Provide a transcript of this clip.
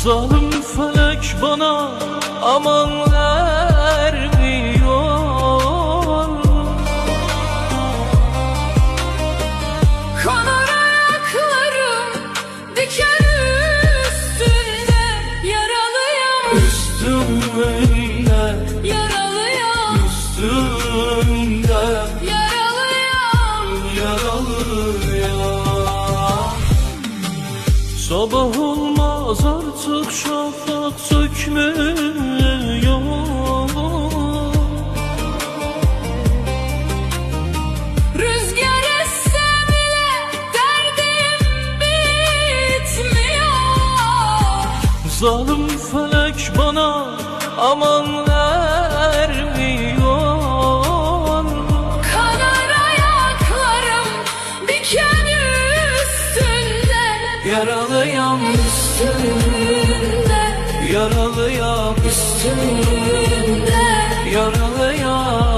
Zalim felek bana aman ermiyor. Kanar ayaklarım diken üstünde, yaralıyım Üstümde, yaralıyım üstümde, yaralıyım. yaralıyam. Sabah olmaz artık, şafak sökmüyor. Rüzgar esse bile derdim bitmiyor. Zalim felek bana aman ermiyor. Kanar ayaklarım diken üstünde, Yaralıyam, üstünde, yaralıyam, üstünde. yaralıyam.